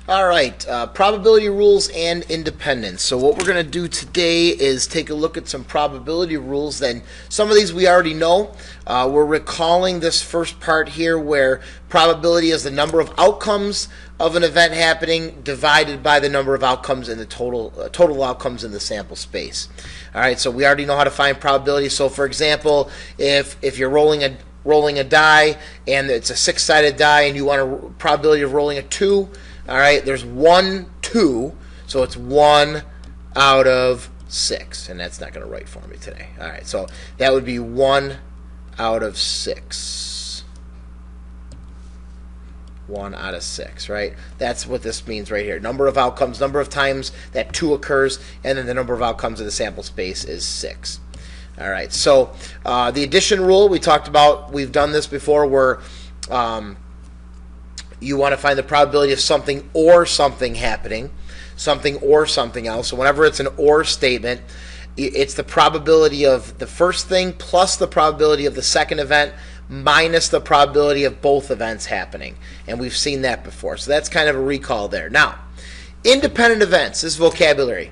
All right, probability rules and independence. So what we're going to do today is take a look at some probability rules. Then some of these we already know. We're recalling this first part here where probability is the number of outcomes of an event happening divided by the number of outcomes in the total outcomes in the sample space. All right, so we already know how to find probability. So for example, if you're rolling a die and it's a six-sided die and you want a probability of rolling a 2, all right, there's 1, 2, so it's 1 out of 6, and that's not going to write for me today. All right, so that would be 1 out of 6. 1 out of 6, right? That's what this means right here. Number of outcomes, number of times that 2 occurs, and then the number of outcomes in the sample space is 6. All right, so the addition rule we talked about, we've done this before, where you want to find the probability of something or something happening, something or something else. So whenever it's an or statement, it's the probability of the first thing plus the probability of the second event minus the probability of both events happening. And we've seen that before. So that's kind of a recall there. Now, independent events, this vocabulary.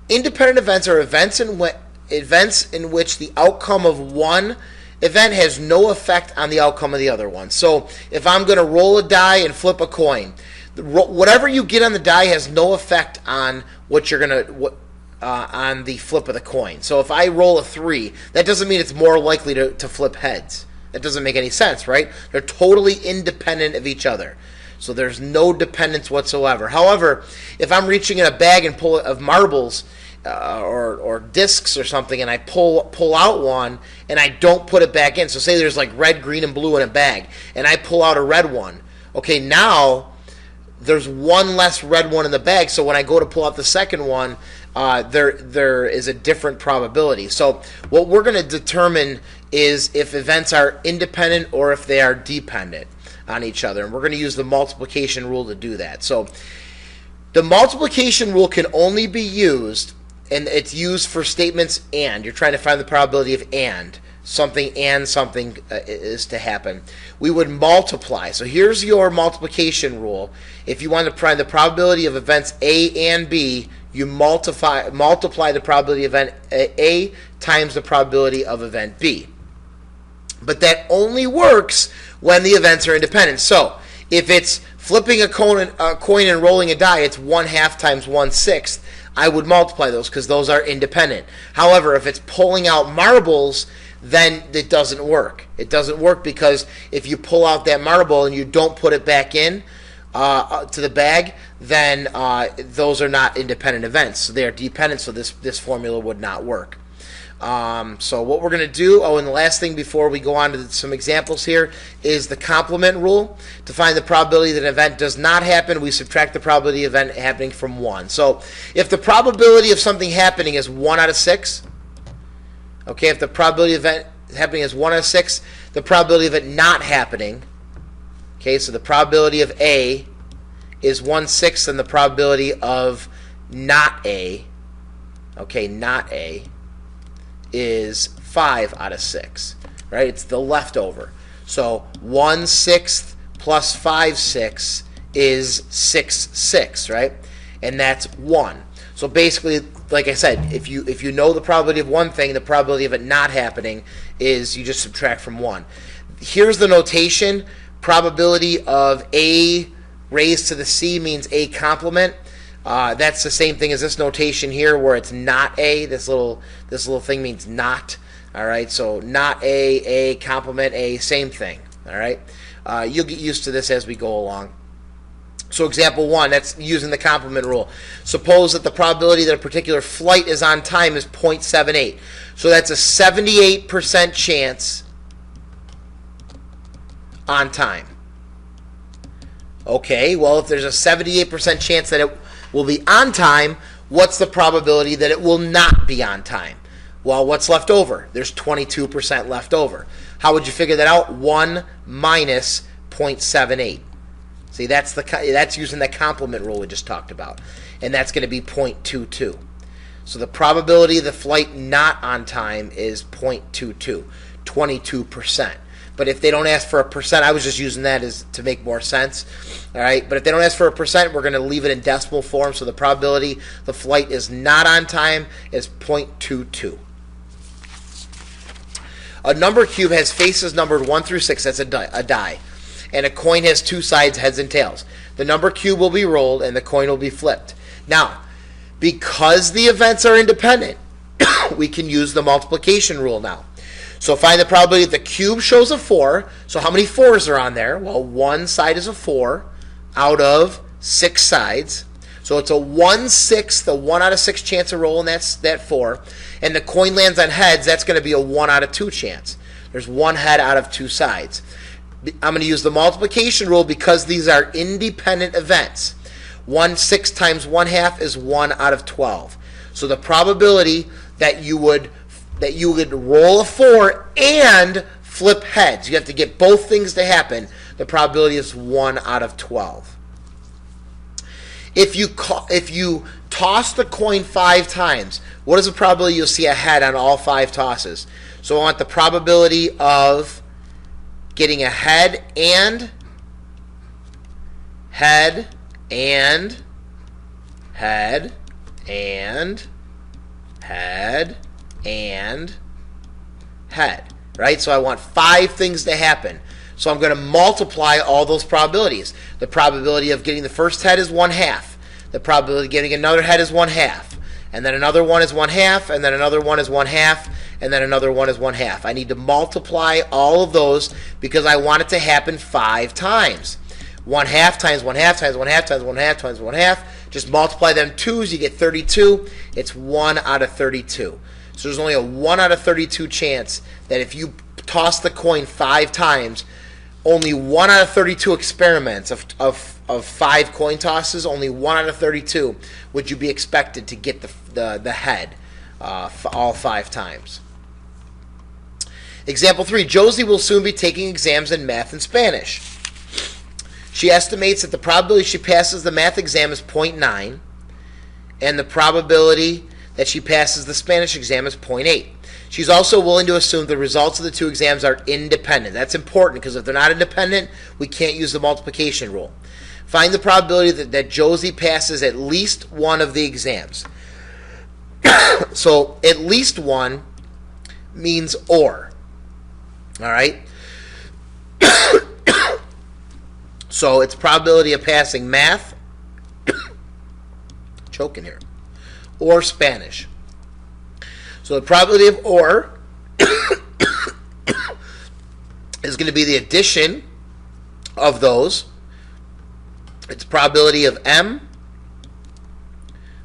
Independent events are events in which the outcome of one event has no effect on the outcome of the other one. So if I'm going to roll a die and flip a coin, whatever you get on the die has no effect on what you're going to on the flip of the coin. So if I roll a 3, that doesn't mean it's more likely to flip heads. That doesn't make any sense, right? They're totally independent of each other. So there's no dependence whatsoever. However, if I'm reaching in a bag and pull of marbles or discs or something, and I pull out one and I don't put it back in. So say there's like red, green, and blue in a bag, and I pull out a red one. Okay, now there's one less red one in the bag. So when I go to pull out the second one, there is a different probability. So what we're going to determine is if events are independent or if they are dependent on each other, and we're going to use the multiplication rule to do that. So the multiplication rule can only be used, and it's used for statements and. You're trying to find the probability of and. Something is to happen. We would multiply. So here's your multiplication rule. If you want to find the probability of events A and B, you multiply the probability of event A times the probability of event B. But that only works when the events are independent. So if it's flipping a coin and rolling a die, it's 1/2 times 1/6. I would multiply those because those are independent. However, if it's pulling out marbles, then it doesn't work. It doesn't work because if you pull out that marble and you don't put it back in to the bag, then those are not independent events. So they are dependent, so this formula would not work. So what we're going to do, and the last thing before we go on to some examples here, is the complement rule. To find the probability that an event does not happen, we subtract the probability of event happening from 1. So if the probability of something happening is 1 out of 6, okay, if the probability of event happening is 1 out of 6, the probability of it not happening, okay, so the probability of A is 1/6, and the probability of not A, okay, not A, is 5 out of 6, right? It's the leftover. So 1/6 plus 5/6 is 6/6, right? And that's 1. So basically, like I said, if you know the probability of one thing, the probability of it not happening is you just subtract from 1. Here's the notation. Probability of A raised to the C means A complement. That's the same thing as this notation here, where it's not A. This little thing means not. All right, so not A complement A, same thing. All right, you'll get used to this as we go along. So example 1, that's using the complement rule. Suppose that the probability that a particular flight is on time is 0.78. So that's a 78% chance on time. Okay, well, if there's a 78% chance that it will be on time, what's the probability that it will not be on time? Well, what's left over? There's 22% left over. How would you figure that out? 1 minus 0.78. See, that's using the complement rule we just talked about, and that's going to be 0.22. So the probability of the flight not on time is 0.22, 22%. But if they don't ask for a percent, I was just using that as to make more sense. All right, but if they don't ask for a percent, we're going to leave it in decimal form. So the probability the flight is not on time is 0.22. A number cube has faces numbered 1 through 6. That's a die. And a coin has two sides, heads and tails. The number cube will be rolled and the coin will be flipped. Now, because the events are independent, we can use the multiplication rule now. So find the probability that the cube shows a 4. So how many 4s are on there? Well, one side is a 4 out of 6 sides. So it's a 1/6, a 1 out of 6 chance of rolling that 4. And the coin lands on heads, that's going to be a 1 out of 2 chance. There's one head out of 2 sides. I'm going to use the multiplication rule because these are independent events. 1/6 times 1/2 is 1 out of 12. So the probability that you would roll a 4 and flip heads, you have to get both things to happen. The probability is 1 out of 12. If you toss the coin 5 times, what is the probability you'll see a head on all 5 tosses? So I want the probability of getting a head and head and head and head and head, right? So I want 5 things to happen. So I'm going to multiply all those probabilities. The probability of getting the first head is 1/2. The probability of getting another head is 1/2. And then another one is 1/2, and then another one is 1/2, and then another one is 1/2. I need to multiply all of those because I want it to happen 5 times. 1/2 times 1/2 times 1/2 times 1/2 times 1/2. Just multiply them 2s, you get 32. It's 1 out of 32. So there's only a 1 out of 32 chance that if you toss the coin 5 times, only 1 out of 32 experiments of 5 coin tosses, only 1 out of 32 would you be expected to get the head all 5 times. Example 3, Josie will soon be taking exams in math and Spanish. She estimates that the probability she passes the math exam is 0.9, and the probability that she passes the Spanish exam is 0.8. She's also willing to assume the results of the 2 exams are independent. That's important because if they're not independent, we can't use the multiplication rule. Find the probability that Josie passes at least one of the exams. So at least one means or. All right? So it's probability of passing math, choking here, or Spanish. So the probability of or is going to be the addition of those. It's probability of M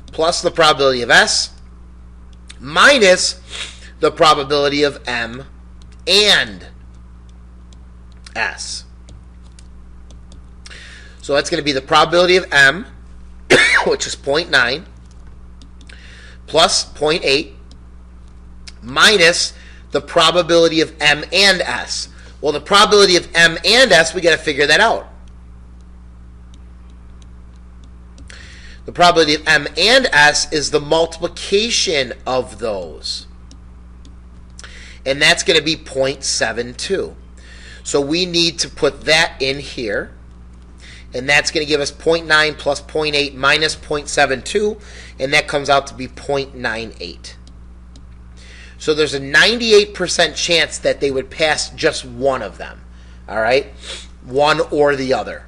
plus the probability of S minus the probability of M and S. So that's going to be the probability of M, which is 0.9, plus 0.8, minus the probability of M and S. Well, the probability of M and S, we got to figure that out. The probability of M and S is the multiplication of those. And that's going to be 0.72. So we need to put that in here. And that's going to give us 0.9 plus 0.8 minus 0.72. And that comes out to be 0.98. So there's a 98% chance that they would pass just one of them. All right? One or the other.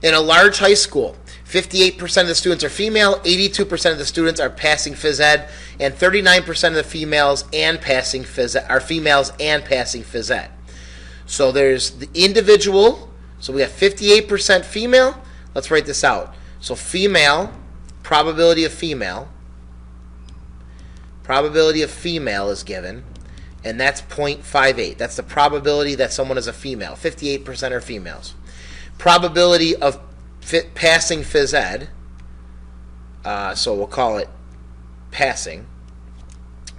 In a large high school, 58% of the students are female, 82% of the students are passing phys ed, and 39% of the females and passing phys ed are females and passing phys ed. So there's the individual. So we have 58% female. Let's write this out. So female, probability of female is given, and that's 0.58. That's the probability that someone is a female. 58% are females. Probability of passing phys ed, so we'll call it passing,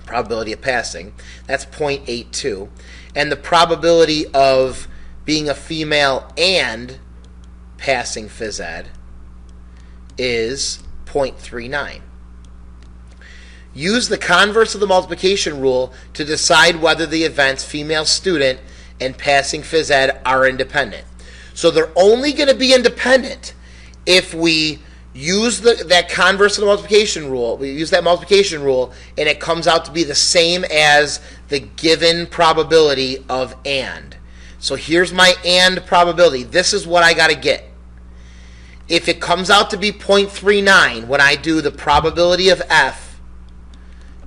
probability of passing, that's 0.82. And the probability of being a female and passing phys ed is 0.39. Use the converse of the multiplication rule to decide whether the events female student and passing phys ed are independent. So they're only going to be independent if we use that converse of the multiplication rule. We use that multiplication rule and it comes out to be the same as the given probability of and. So here's my and probability. This is what I got to get. If it comes out to be 0.39 when I do the probability of F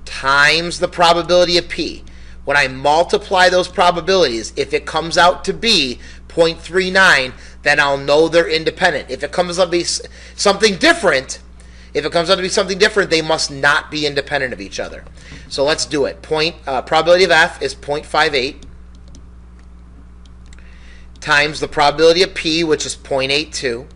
times the probability of P, when I multiply those probabilities, if it comes out to be 0.39, then I'll know they're independent. If it comes out to be something different, they must not be independent of each other. So let's do it. Probability of F is 0.58 times the probability of P, which is 0.82.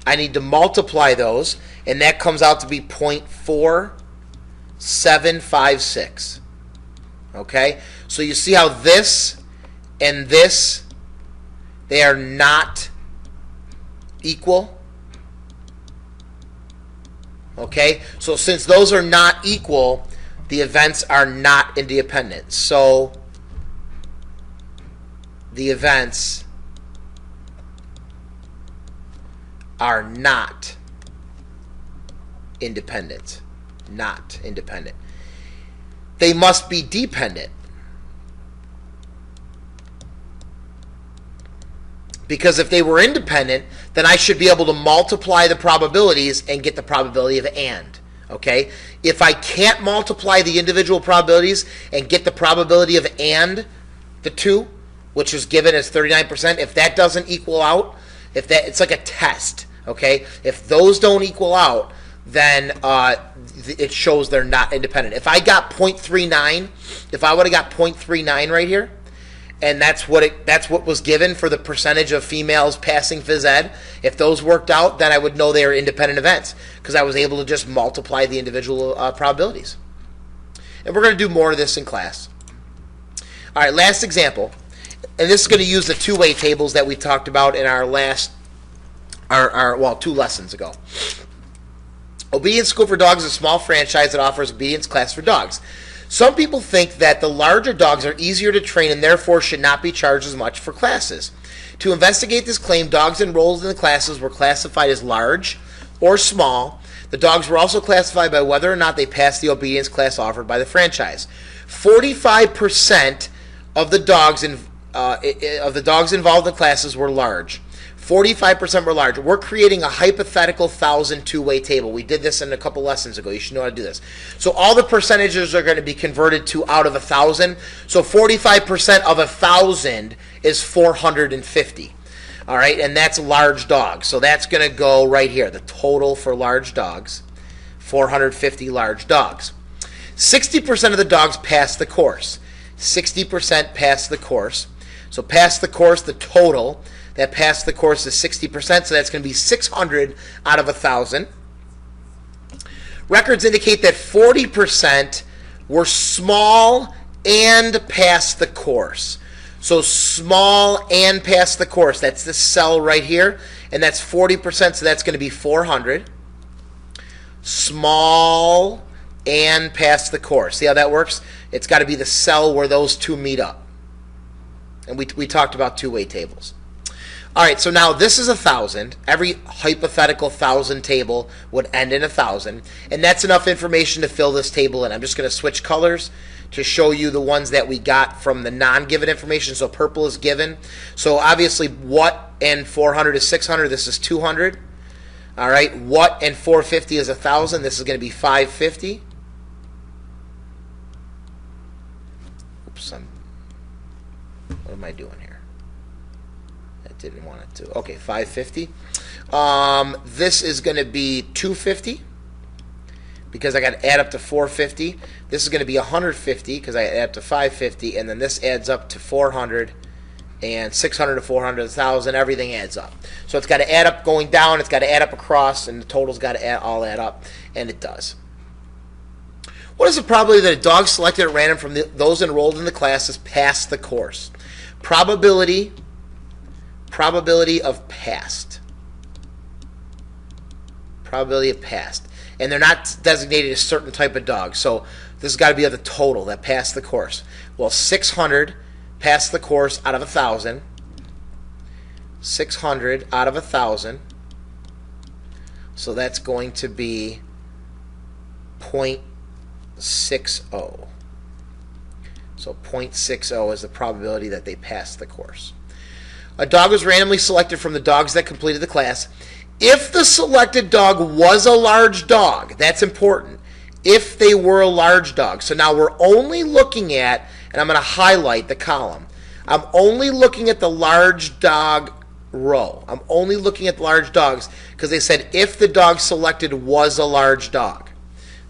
I need to multiply those, and that comes out to be 0.4756. Okay? So you see how this and this, they are not equal? Okay? So since those are not equal, the events are not independent. So the events are not independent. Not independent. They must be dependent. Because if they were independent, then I should be able to multiply the probabilities and get the probability of and. Okay? If I can't multiply the individual probabilities and get the probability of and the two, which is given as 39%, if that doesn't equal out, it's like a test. Okay? If those don't equal out, then it shows they're not independent. If I got 0.39, if I would have got 0.39 right here, and that's what was given for the percentage of females passing phys ed, if those worked out, then I would know they are independent events because I was able to just multiply the individual probabilities. And we're going to do more of this in class. All right, last example, and this is going to use the two-way tables that we talked about in our last, 2 lessons ago. Obedience School for Dogs is a small franchise that offers obedience class for dogs. Some people think that the larger dogs are easier to train and therefore should not be charged as much for classes. To investigate this claim, dogs enrolled in the classes were classified as large or small. The dogs were also classified by whether or not they passed the obedience class offered by the franchise. 45% of the dogs involved in classes were large. 45% were large. We're creating a hypothetical 1,000 two-way table. We did this in a couple lessons ago. You should know how to do this. So all the percentages are going to be converted to out of 1,000. So 45% of 1,000 is 450. All right, and that's large dogs. So that's going to go right here. The total for large dogs, 450 large dogs. 60% of the dogs pass the course. 60% pass the course. So pass the course, the total that passed the course is 60%, so that's going to be 600 out of 1,000. Records indicate that 40% were small and passed the course. So small and passed the course, that's the cell right here, and that's 40%, so that's going to be 400. Small and passed the course. See how that works? It's got to be the cell where those two meet up. And we talked about two-way tables. All right, so now this is 1,000. Every hypothetical 1,000 table would end in 1,000, and that's enough information to fill this table in. I'm just going to switch colors to show you the ones that we got from the non-given information. So purple is given. So obviously what and 400 is 600. This is 200. All right, what and 450 is 1,000. This is going to be 550. Oops, what am I doing here? Didn't want it to. Okay, 550. This is going to be 250 because I got to add up to 450. This is going to be 150 because I add up to 550, and then this adds up to 400, and 600 to 400, 1,000. Everything adds up. So it's got to add up going down. It's got to add up across, and the total's got to all add up, and it does. What is the probability that a dog selected at random from those enrolled in the classes passed the course? Probability of passed. Probability of passed. and they're not designated a certain type of dog. So this has got to be the total that passed the course. Well, 600 passed the course out of 1,000. 600 out of 1,000. So that's going to be 0.60. So 0.60 is the probability that they passed the course. A dog was randomly selected from the dogs that completed the class. If the selected dog was a large dog, that's important. If they were a large dog. So now we're only looking at, and I'm going to highlight the column. I'm only looking at the large dog row. I'm only looking at the large dogs because they said if the dog selected was a large dog.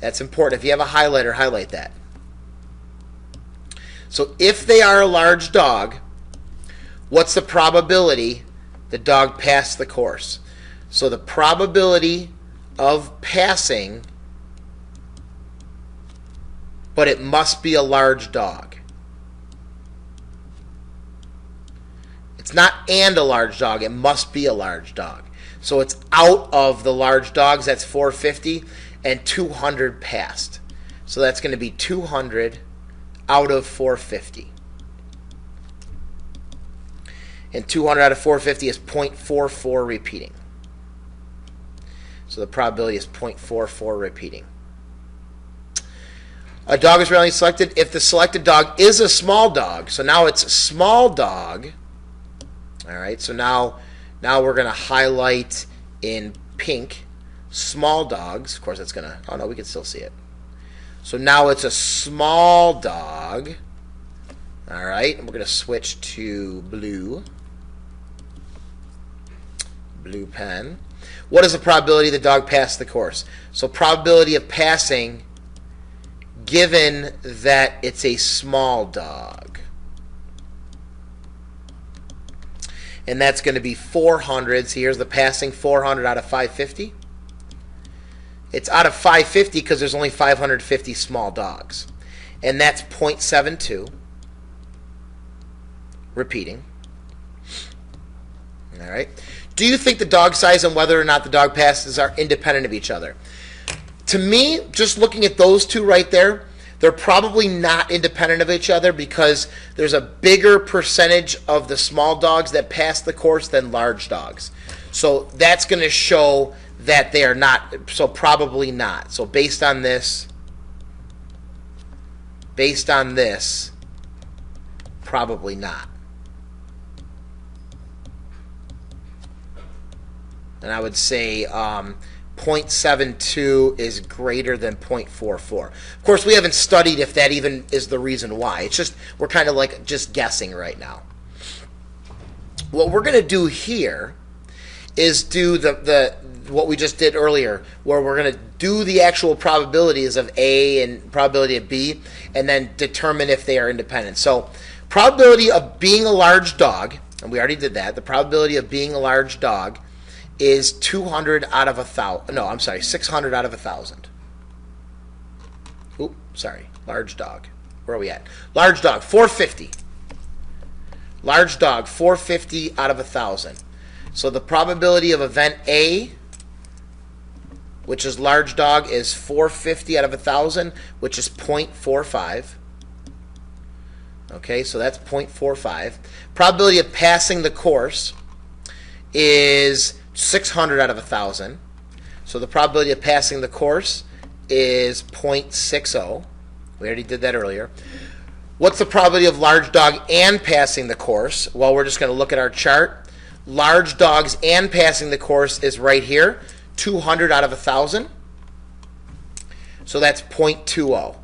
That's important. If you have a highlighter, highlight that. So if they are a large dog, what's the probability the dog passed the course? So the probability of passing, but it must be a large dog. It's not and a large dog, it must be a large dog. So it's out of the large dogs, that's 450, and 200 passed. So that's going to be 200 out of 450. And 200 out of 450 is 0.44 repeating. So the probability is 0.44 repeating. A dog is randomly selected if the selected dog is a small dog. So now it's a small dog. All right, so now we're going to highlight in pink small dogs. Of course, that's going to, oh no, we can still see it. So now it's a small dog. All right, and we're going to switch to blue. Blue pen. What is the probability the dog passed the course? So probability of passing given that it's a small dog. And that's going to be 400. So here's the passing, 400 out of 550. It's out of 550 because there's only 550 small dogs. And that's 0.72. Repeating. All right. Do you think the dog size and whether or not the dog passes are independent of each other? To me, just looking at those two right there, they're probably not independent of each other because there's a bigger percentage of the small dogs that pass the course than large dogs. So that's going to show that they are not, so probably not. So based on this, probably not. And I would say 0.72 is greater than 0.44. Of course, we haven't studied if that even is the reason why. It's just, we're kind of like just guessing right now. What we're going to do here is do what we just did earlier, where we're going to do the actual probabilities of A and probability of B, and then determine if they are independent. So probability of being a large dog, and we already did that, the probability of being a large dog is 200 out of 1,000. No, I'm sorry, 600 out of 1,000. Oop, sorry, large dog. Where are we at? Large dog, 450. Large dog, 450 out of 1,000. So the probability of event A, which is large dog, is 450 out of 1,000, which is 0.45. Okay, so that's 0.45. Probability of passing the course is 600 out of 1,000. So the probability of passing the course is 0.60. We already did that earlier. What's the probability of large dog and passing the course? Well, we're just going to look at our chart. Large dogs and passing the course is right here, 200 out of 1,000. So that's 0.20.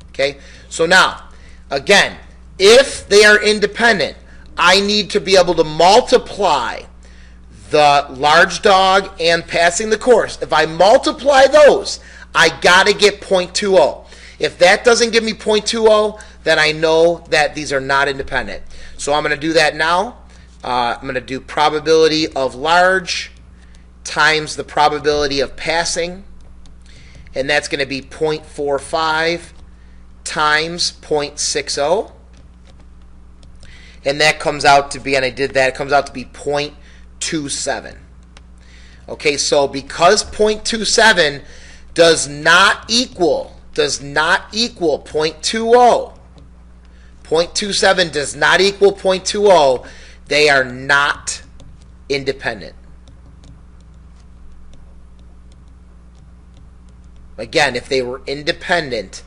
Okay? So now, again, if they are independent, I need to be able to multiply the large dog and passing the course. If I multiply those, I got to get 0.20. If that doesn't give me 0.20, then I know that these are not independent. So I'm going to do that now. I'm going to do probability of large times the probability of passing, and that's going to be 0.45 times 0.60, and that comes out to be, and I did that, it comes out to be 0.27. Okay, so because 0.27 does not equal 0.20. 0.27 does not equal 0.20. They are not independent. Again, if they were independent,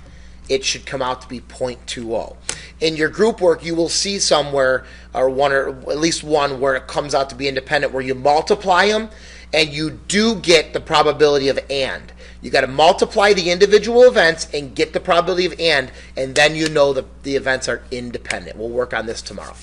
it should come out to be 0.20. In your group work, you will see somewhere, or at least one, where it comes out to be independent, where you multiply them, and you do get the probability of and. You got to multiply the individual events and get the probability of and then you know the events are independent. We'll work on this tomorrow.